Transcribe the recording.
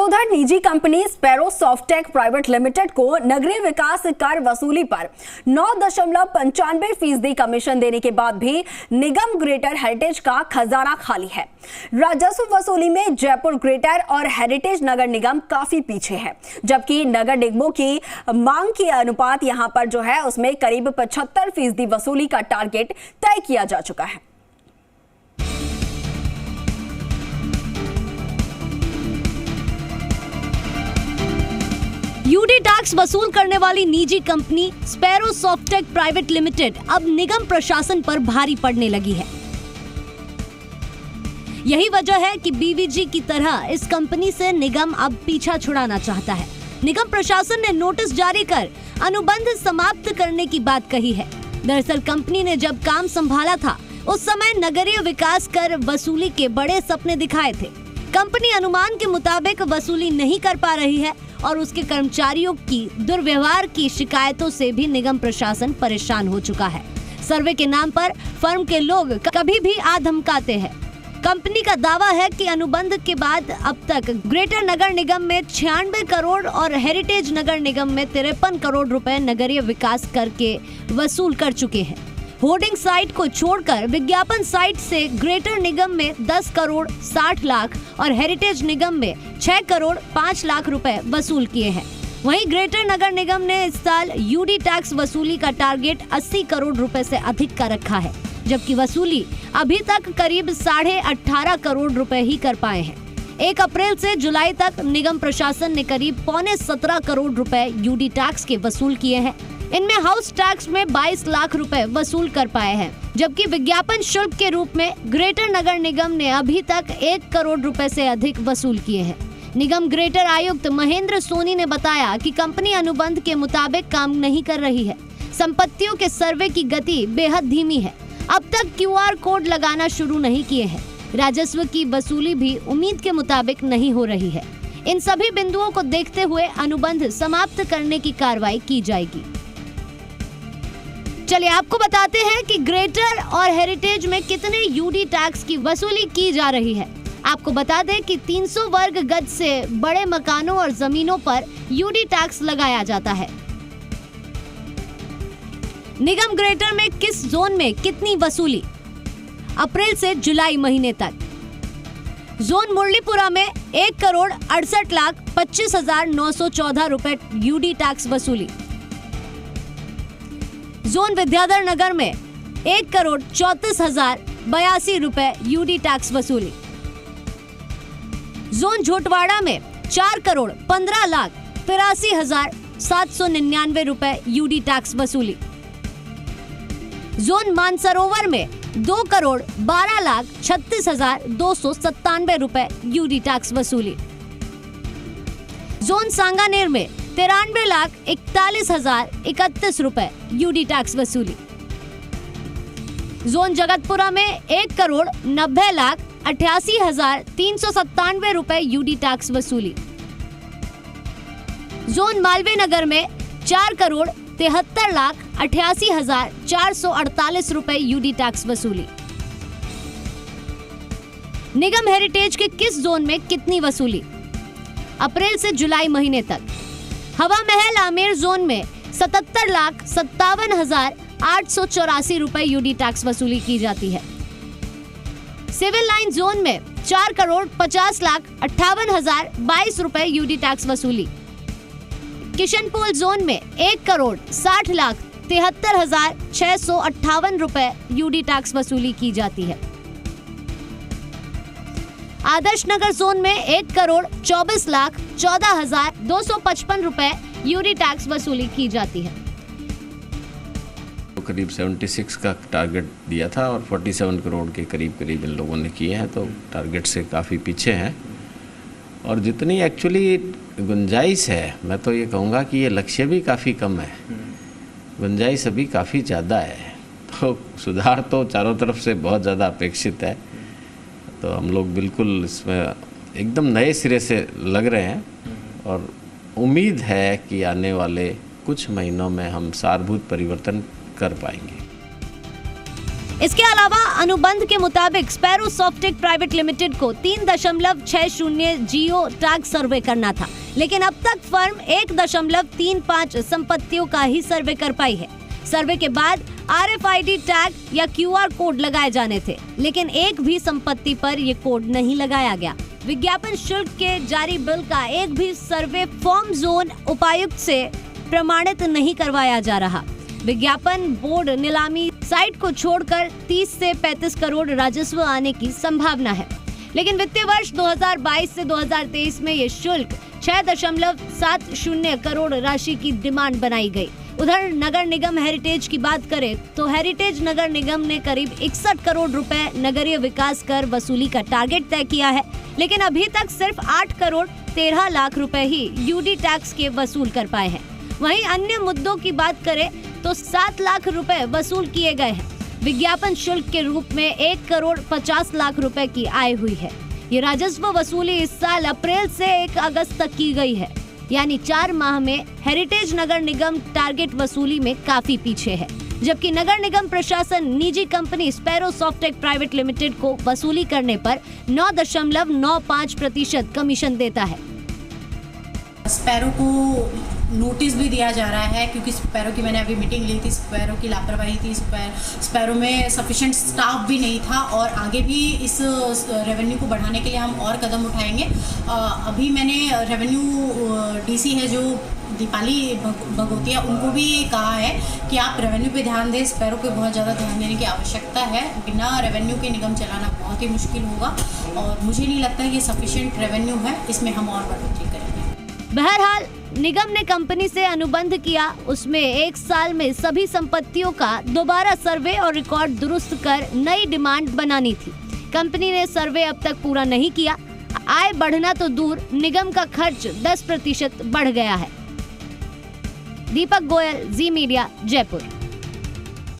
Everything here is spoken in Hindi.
तो उधर निजी company sparrow Softtech private limited को नगरीय विकास कर वसूली पर 9.95% कमीशन देने के बाद भी निगम ग्रेटर हेरिटेज का खजाना खाली है। राजस्व वसूली में जयपुर ग्रेटर और हेरिटेज नगर निगम काफी पीछे है, जबकि नगर निगमों की मांग की अनुपात यहां पर जो है उसमें करीब 75% वसूली का टारगेट तय किया जा चुका है। यूडी टैक्स वसूल करने वाली निजी company sparrow Softtech private limited अब निगम प्रशासन पर भारी पड़ने लगी है। यही वजह है कि बीवीजी की तरह इस कंपनी से निगम अब पीछा छुड़ाना चाहता है। निगम प्रशासन ने नोटिस जारी कर अनुबंध समाप्त करने की बात कही है। दरअसल कंपनी ने जब काम संभाला था उस समय नगरीय विकास कर वसूली के बड़े सपने दिखाए थे। कंपनी अनुमान के मुताबिक वसूली नहीं कर पा रही है और उसके कर्मचारियों की दुर्व्यवहार की शिकायतों से भी निगम प्रशासन परेशान हो चुका है। सर्वे के नाम पर फर्म के लोग कभी भी आ धमकाते हैं। कंपनी का दावा है कि अनुबंध के बाद अब तक ग्रेटर नगर निगम में 96 करोड़ और हेरिटेज नगर निगम में 53 करोड़ रुपए नगरीय विकास करके वसूल कर चुके हैं। होर्डिंग साइट को छोड़कर विज्ञापन साइट से ग्रेटर निगम में 10 करोड़ 60 लाख और हेरिटेज निगम में 6 करोड़ 5 लाख रुपए वसूल किए हैं। वहीं ग्रेटर नगर निगम ने इस साल यूडी टैक्स वसूली का टारगेट 80 करोड़ रुपए से अधिक का रखा है, जबकि वसूली अभी तक करीब 18.5 करोड़ रुपए ही कर पाए हैं। 1 अप्रैल से जुलाई तक निगम प्रशासन ने करीब 17.25 करोड़ रुपए यूडी टैक्स के वसूल किए हैं। इनमें हाउस टैक्स में 22 लाख रुपए वसूल कर पाए हैं, जबकि विज्ञापन शुल्क के रूप में ग्रेटर नगर निगम ने अभी तक 1 करोड़ रुपए से अधिक वसूल किए हैं। निगम ग्रेटर आयुक्त महेंद्र सोनी ने बताया कि कंपनी अनुबंध के मुताबिक काम नहीं कर रही है। संपत्तियों के सर्वे की गति बेहद धीमी है। अब तक QR कोड लगाना शुरू नहीं किए हैं। राजस्व की वसूली भी उम्मीद के मुताबिक नहीं हो रही है। इन सभी बिंदुओं को देखते हुए अनुबंध समाप्त करने की कार्रवाई की जाएगी। चलिए आपको बताते हैं कि ग्रेटर और हेरिटेज में कितने यूडी टैक्स की वसूली की जा रही है। आपको बता दें कि 300 वर्ग गज से बड़े मकानों और जमीनों पर यूडी टैक्स लगाया जाता है। निगम ग्रेटर में किस जोन में कितनी वसूली? अप्रैल से जुलाई महीने तक जोन मुरलीपुरा में 1 करोड़ 68,25,914 रुपए यूडी टैक्स वसूली। जोन विद्याधर नगर में 1 करोड़ 34,082 रुपए यूडी टैक्स वसूली। जोन झोटवाड़ा में 4 करोड़ 15,83,799 रुपए यूडी टैक्स वसूली। जोन मानसरोवर में 2 करोड़ 12,36,297 रुपए यूडी टैक्स वसूली। जोन सांगानेर में 93,41,031 रुपए यूडी टैक्स वसूली। जोन जगतपुरा में 1 करोड़ 90,88,397 रुपए यूडी टैक्स वसूली। जोन मालवीय नगर में 4 करोड़ 73,88,448 रुपए यूडी टैक्स वसूली। निगम हेरिटेज के किस जोन में कितनी वसूली? अप्रैल से जुलाई महीने तक हवा महल आमेर जोन में 77,57,884 रुपए यूडी टैक्स वसूली की जाती है। सिविल लाइन जोन में 4 करोड़ 50,58,022 रुपए यूडी टैक्स वसूली। किशनपोल जोन में 1 करोड़ 60,73,658 रुपए यूडी टैक्स वसूली की जाती है। आदर्श नगर जोन में 1 करोड़ 24,14,255 रुपए यूडी टैक्स वसूली की जाती है। करीब 76 का टारगेट दिया था और 47 करोड़ के करीब इन लोगों ने किए हैं, तो टारगेट से काफ़ी पीछे हैं। और जितनी एक्चुअली गुंजाइश है, मैं तो ये कहूँगा कि ये लक्ष्य भी काफ़ी कम है, गुंजाइश अभी काफ़ी ज़्यादा है। तो सुधार तो चारों तरफ से बहुत ज़्यादा अपेक्षित है। तो हम लोग बिल्कुल इसमें एकदम नए सिरे से लग रहे हैं और उम्मीद है कि आने वाले कुछ महीनों में हम सारभूत परिवर्तन कर पाएंगे। इसके अलावा अनुबंध के मुताबिक स्पैरो सॉफ्टेक प्राइवेट लिमिटेड को 3.60 जियो टैग सर्वे करना था, लेकिन अब तक फर्म 1.35 संपत्तियों का ही सर्वे कर पाई है। सर्वे के बाद RFID टैग या QR कोड लगाए जाने थे, लेकिन एक भी संपत्ति पर ये कोड नहीं लगाया गया। विज्ञापन शुल्क के जारी बिल का एक भी सर्वे फॉर्म जोन उपायुक्त से प्रमाणित नहीं करवाया जा रहा। विज्ञापन बोर्ड नीलामी साइट को छोड़कर 30 से 35 करोड़ राजस्व आने की संभावना है, लेकिन वित्तीय वर्ष 2022 से 2023 में ये शुल्क 6.70 करोड़ राशि की डिमांड बनाई गई। उधर नगर निगम हेरिटेज की बात करें तो हेरिटेज नगर निगम ने करीब 61 करोड़ रुपए नगरीय विकास कर वसूली का टारगेट तय किया है, लेकिन अभी तक सिर्फ 8 करोड़ 13 लाख रुपए ही यूडी टैक्स के वसूल कर पाए हैं। वहीं अन्य मुद्दों की बात करें तो 7 लाख रुपए वसूल किए गए हैं। विज्ञापन शुल्क के रूप में 1 करोड़ 50 लाख रुपए की आय हुई है। ये राजस्व वसूली इस साल अप्रैल से 1 अगस्त तक की गई है, यानी 4 माह में हेरिटेज नगर निगम टारगेट वसूली में काफी पीछे है, जबकि नगर निगम प्रशासन निजी company sparrow Softech private limited को वसूली करने पर 9.95% कमीशन देता है। स्पैरो को नोटिस भी दिया जा रहा है, क्योंकि स्पैरो की मैंने अभी मीटिंग ली थी। स्पैरो की लापरवाही थी, स्पैरो में सफिशिएंट स्टाफ भी नहीं था, और आगे भी इस रेवेन्यू को बढ़ाने के लिए हम और कदम उठाएंगे। अभी मैंने रेवेन्यू DC है जो दीपाली भगोतिया, उनको भी कहा है कि आप रेवेन्यू पे ध्यान दें। स्पैरो पे बहुत ज़्यादा ध्यान देने की आवश्यकता है। बिना रेवेन्यू के निगम चलाना बहुत ही मुश्किल होगा, और मुझे नहीं लगता कि सफिशिएंट रेवेन्यू है, इसमें हम और बढ़ोतरी करेंगे। बहरहाल निगम ने कंपनी से अनुबंध किया, उसमें 1 साल में सभी संपत्तियों का दोबारा सर्वे और रिकॉर्ड दुरुस्त कर नई डिमांड बनानी थी। कंपनी ने सर्वे अब तक पूरा नहीं किया। आय बढ़ना तो दूर, निगम का खर्च 10% बढ़ गया है। दीपक गोयल, जी मीडिया, जयपुर।